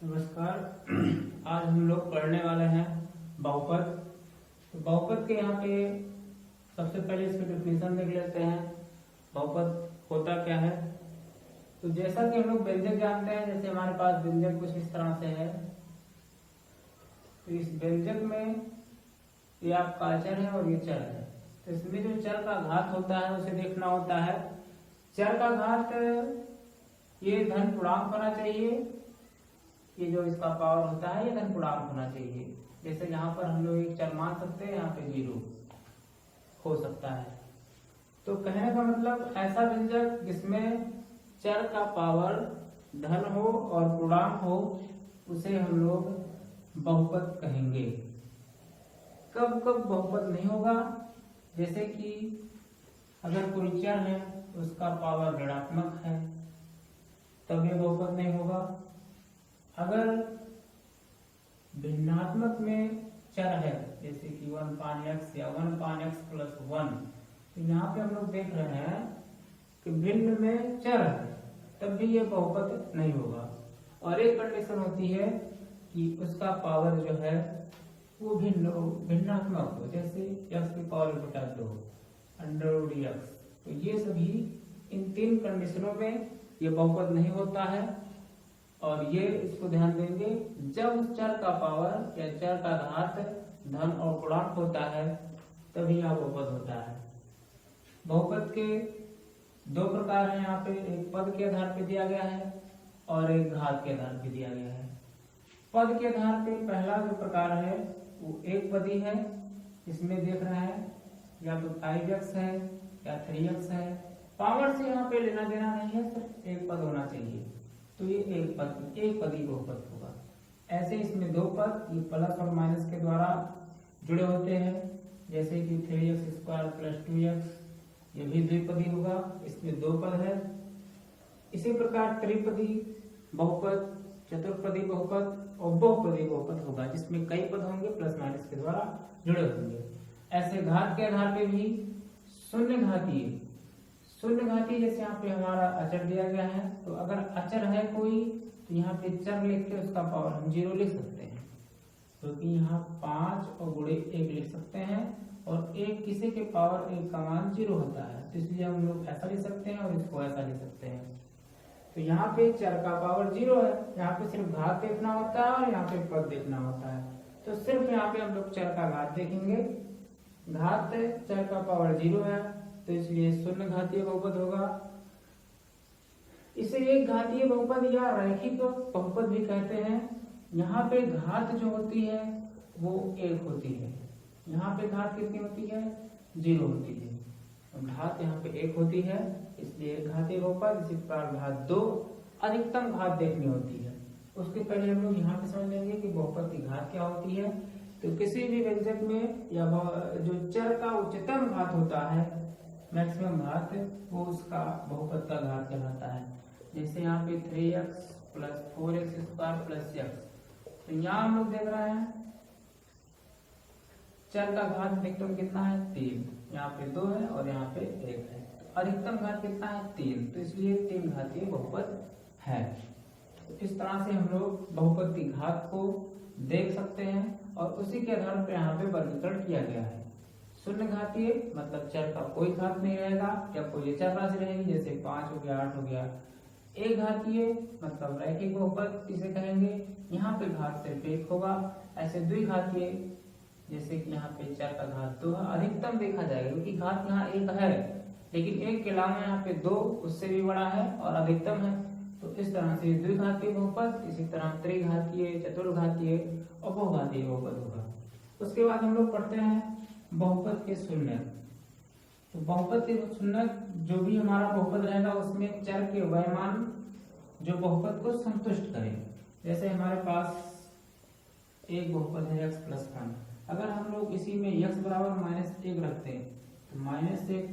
नमस्कार। आज हम लोग पढ़ने वाले हैं बहुपद। तो बहुपद के यहाँ पे सबसे पहले इसकी डेफिनेशन देख लेते हैं। बहुपद होता क्या है? तो जैसा कि हम लोग व्यंजक जानते हैं, जैसे हमारे पास व्यंजक कुछ इस तरह से है। तो इस व्यंजक में ये आपका चर है और ये चर है। तो इसमें जो चर का घात होता है उसे देखना होता है। चर का घात ये धन पूर्णांक होना चाहिए। ये जो इसका पावर होता है ये धन पूर्णांक होना चाहिए। जैसे यहाँ पर हम लोग एक चर मान सकते हैं, यहाँ पे 0 हो सकता है। तो कहने का मतलब ऐसा व्यंजक जिसमें चर का पावर धन हो और पूर्णांक हो उसे हम लोग बहुपद कहेंगे। कब कब बहुपद नहीं होगा? जैसे कि अगर कोई चर है उसका पावर ऋणात्मक है तब ये बहुपद नहीं होगा। अगर भिन्नात्मक में चर है जैसे कि 1/x या 1/x + 1, तो यहाँ पे हम लोग देख रहे हैं कि भिन्न में चर है तब भी ये बहुपद नहीं होगा। और एक कंडीशन होती है कि उसका पावर जो है वो भिन्नात्मक हो, जैसे x की पावर √2 √x। तो ये सभी इन 3 कंडीशनों में ये बहुपद नहीं होता है। और ये इसको ध्यान देंगे, जब उस चर का पावर या चर का घात धन और पूर्णांक होता है तभी यहाँ बहुपद होता है। बहुपद के 2 प्रकार हैं यहाँ पे, एक पद के आधार पे दिया गया है और एक घात के आधार पे दिया गया है। पद के आधार पे पहला जो प्रकार है वो एक पदी है। इसमें देख रहे हैं या तो 5x है या 3x है। पावर से यहाँ पे लेना देना नहीं है, सिर्फ एक पद होना चाहिए। तो ये एक पदी बहुपद होगा। ऐसे इसमें 2 पद ये प्लस और माइनस के द्वारा जुड़े होते हैं, जैसे कि 3x² + 2x, ये भी द्विपदी होगा। इसमें 2 पद है। इसी प्रकार त्रिपदी बहुपद, चतुर्पदी बहुपद और बहुपदी बहुपद होगा, जिसमें कई पद होंगे प्लस माइनस के द्वारा जुड़े होंगे। ऐसे घात के आधार पे भी शून्य घातीय जैसे यहाँ पे हमारा अचर दिया गया है, तो अगर अचर है कोई तो यहाँ पे चर लिख के उसका पावर हम 0 लिख सकते हैं, क्योंकि यहाँ 5 और गुणे 1 लिख सकते हैं और एक किसी के पावर 1 का मान 0 होता है, तो इसलिए हम लोग ऐसा लिख सकते हैं और इसको ऐसा लिख सकते हैं। तो यहाँ पे चर का पावर 0 है, यहाँ पे सिर्फ घात देखना होता है और यहाँ पे पद देखना होता है। तो सिर्फ यहाँ पे हम लोग चर का घात देखेंगे। घात चर का पावर 0 है तो इसलिए शून्य घातीय बहुपद होगा। इसे एक घातीय बहुपद या रैखिक बहुपद भी कहते हैं। यहाँ पे घात जो होती है वो 1 होती है। यहाँ पे घात कितनी होती है? 0 होती है। घात यहाँ पे 1 होती है, इसलिए घातीय बहुपद। इसी प्रकार घात 2 अधिकतम घात देखनी होती है। उसके पहले हम लोग यहाँ पे समझ लेंगे कि बहुपद की घात क्या होती है। तो किसी भी व्यंजक में या जो चर का उच्चतम घात होता है, मैक्सिमम घात, वो उसका बहुपद का घात कहलाता है। जैसे यहाँ पे 3x + 4x² + x, तो यहाँ हम लोग देख रहे हैं चर का घात अधिकतम कितना है? 3। यहाँ पे 2 है और यहाँ पे 1 है। तो अधिकतम घात कितना है? 3, तो इसलिए 3 घातीय बहुपद है। तो इस तरह से हम लोग बहुपद की घात को देख सकते हैं और उसी के आधार पर यहाँ पे वर्गीकरण किया गया है। शून्य घातीय मतलब चर का कोई घात नहीं रहेगा या कोई चर राशि रहेगी, जैसे 5 हो गया, 8 हो गया। एक घातीय मतलब रैखिक बहुपद इसे कहेंगे, यहाँ पे घात सिर्फ 1 होगा। ऐसे द्विघातीय जैसे कि यहाँ पे चर का घात 2 है, अधिकतम देखा जाएगा क्योंकि घात यहाँ 1 है, लेकिन 1 के अलावा यहाँ पे 2 उससे भी बड़ा है और अधिकतम है। तो इस तरह से द्विघातीय बहुपद, इसी तरह त्रिघातीय, चतुर्घातीय और बहुघातीय बहुपद होगा। उसके बाद हम लोग पढ़ते हैं बहुपद के शून्य। तो बहुपद के शून्य जो भी हमारा बहुपद रहेगा उसमें चर के वयमान जो बहुपद को संतुष्ट करें। जैसे हमारे पास एक बहुपद है x + 1, अगर हम लोग इसी में x = -1 रखते हैं तो -1 + x =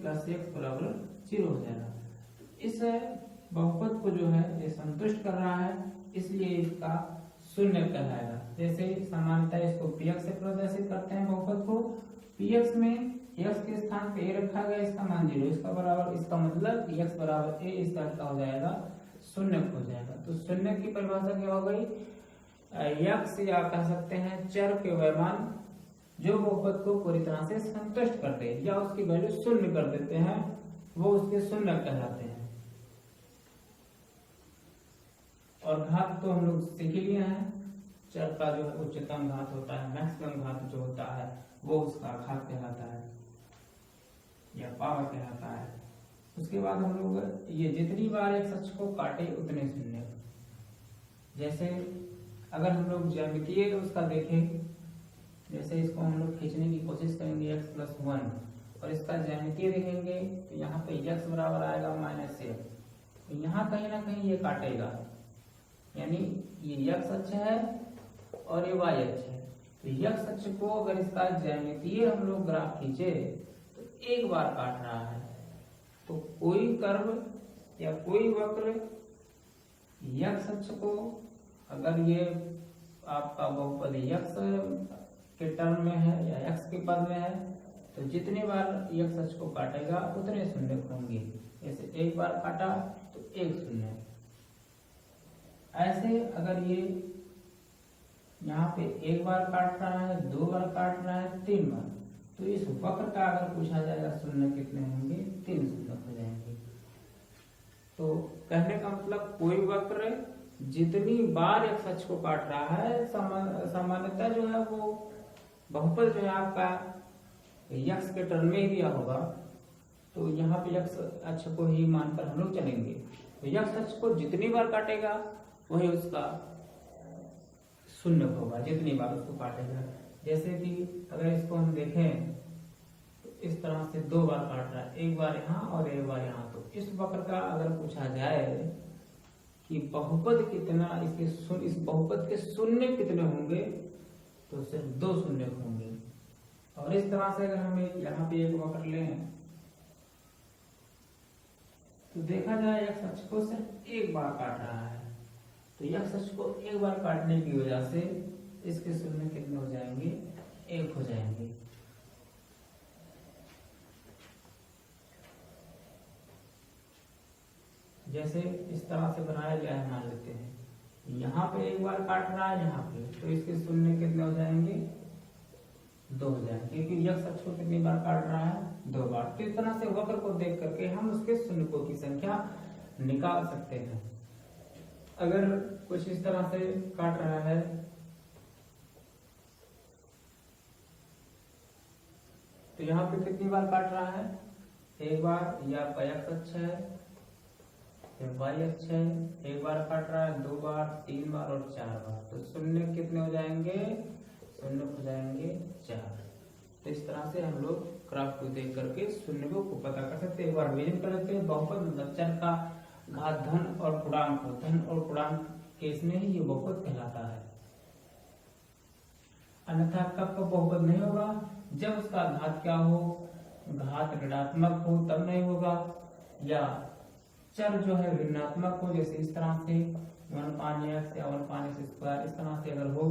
0 हो जाएगा। तो इस बहुपद को जो है ये संतुष्ट कर रहा है, इसलिए इसका शून्य कहलाएगा। जैसे सामान्यतः इसको px से प्रदर्शित करते हैं बहुपद को। px में x के स्थान पे a रखा गया, इसका मान 0, इसका मतलब x = a, इसका अर्थ हो जाएगा शून्य हो जाएगा। तो शून्य की परिभाषा क्या हो गई, यक्स या कह सकते हैं चर के वैमान जो बहुपद को पूरी तरह से संतुष्ट कर दे या उसकी वैल्यू शून्य कर देते हैं, वो उसके शून्य कहलाते हैं। और घात तो हम लोग सीख लिए हैं, चर का जो उच्चतम घात होता है, मैक्सिमम घात जो होता है, वो उसका घात कहलाता है या पावर कहलाता है। उसके बाद हम लोग ये जितनी बार एक सच को काटे उतने शून्य। जैसे अगर हम लोग ज्यामितीय उसका देखें, जैसे इसको हम लोग खींचने की कोशिश करेंगे x+1 और इसका ज्यामितीय देखेंगे तो यहाँ पे x बराबर आएगा -1, तो यहाँ कहीं ना कहीं ये काटेगा, यानी ये x अक्ष है और ये y अक्ष है। तो x अक्ष को अगर इसका ज्यामितीय हम लोग ग्राफ खींचे तो एक बार काट रहा है। तो कोई कर्व या कोई वक्र x अक्ष को अगर ये आपका बहुपद x के टर्म में है या x के पद में है, तो जितनी बार x अक्ष को काटेगा उतने शून्य होंगे। जैसे एक बार काटा तो एक शून्य। ऐसे अगर ये यहाँ पे एक बार काट रहा है, दो बार काट रहा है, तीन बार, तो इस वक्र का अगर पूछा जाएगा शून्य कितने होंगे, 3 शून्य हो जाएंगे। तो कहने का मतलब कोई वक्र जितनी बार एक अक्ष को काट रहा है, सामान्यतः जो है वो बहुपद जो है आपका यक्स के टर्म में ही दिया होगा, तो यहाँ पे यक्स अक्ष को ही मानकर हम लोग चलेंगे। तो यक्स अक्ष को जितनी बार काटेगा वही उसका शून्य होगा, जितनी बार उसको काटेगा। जैसे कि अगर इसको हम देखें तो इस तरह से 2 बार काट रहा है, एक बार यहाँ और एक बार यहाँ। तो इस वक्र का अगर पूछा जाए कि बहुपद कितना, इस बहुपद के शून्य कितने होंगे, तो सिर्फ 2 शून्य होंगे। और इस तरह से अगर हम यहाँ पे एक वक्र लें तो देखा जाए x अक्ष को सिर्फ एक बार काट रहा है, तो x अक्ष को एक बार काटने की वजह से इसके शून्य कितने हो जाएंगे, 1 हो जाएंगे। जैसे इस तरह से बनाया गया है, मान लेते हैं यहाँ पे एक बार काट रहा है यहाँ पे, तो इसके शून्य कितने हो जाएंगे, 2 हो जाएंगे, क्योंकि x अक्ष को कितनी बार काट रहा है, 2 बार। तो इस तरह से वक्र को देख करके हम उसके शून्यकों की संख्या निकाल सकते हैं। अगर कुछ इस तरह से काट रहा है तो यहाँ पे कितनी बार काट रहा है, एक बार, या x अक्ष है, फिर y अक्ष है, एक बार काट रहा है, 2 बार, 3 बार और 4 बार। तो शून्य कितने हो जाएंगे, शून्य हो जाएंगे 4। तो इस तरह से हम लोग ग्राफ को देख करके शून्य को पता कर सकते हैं। एक बार विभाजन कर लेते हैं, बहुपद मतलब चर का घात धन और पूर्णांक हो, धन और पूर्णांक केस में ही ये बहुपद कहलाता है। अन्यथा कब का बहुपद नहीं होगा, जब उसका घात क्या हो, घात ऋणात्मक हो तब नहीं होगा, या चर जो है ऋणात्मक हो, जैसे इस तरह से 1/x या 1/x², इस तरह से अगर हो,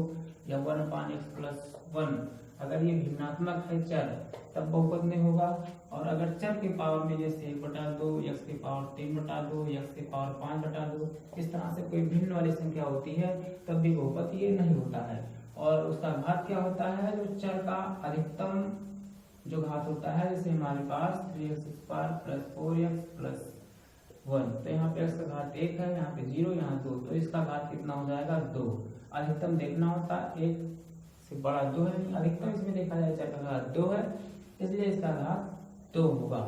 या 1/x+1, अगर ये भिन्नात्मक है चर, तब बहुपद नहीं होगा। और अगर चर के पावर में जैसे 1/2, x की पावर 3/2, x की पावर 5/2, इस तरह से कोई भिन्न वाली संख्या होती है, तब भी बहुपद ये नहीं होता है। और उसका घात क्या होता है, जो चर का अधिकतम जो घात होता है, जैसे हमारे पास 3x² + 4x + 1, तो यहाँ पे x का घात 1 है, यहाँ पे 0, यहाँ 2, तो इसका घात कितना हो जाएगा, 2। अधिकतम देखना होता है 1 से बड़ा 2 है, अधिकतम इसमें देखा जाए चर का घात 2 है, इसलिए इसका घात 2 होगा।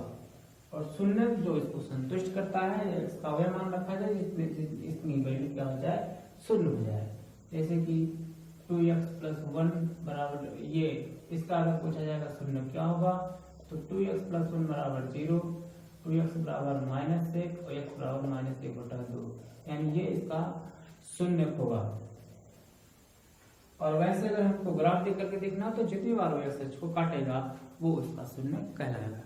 और शून्य जो इसको संतुष्ट करता है, इसका वह मान रखा जाए इसकी वैल्यू क्या हो जाए, 0 हो जाए। जैसे कि 2x+1 बराबर, ये इसका अगर पूछा जाएगा शून्य क्या होगा, तो 2x+1 बराबर 0, 2x बराबर -1 और x बराबर -1/2, यानी ये इसका शून्य होगा। और वैसे अगर हमको ग्राफ देख करके देखना, तो जितनी बार वो x अक्ष को काटेगा वो उसका शून्य कहलाएगा।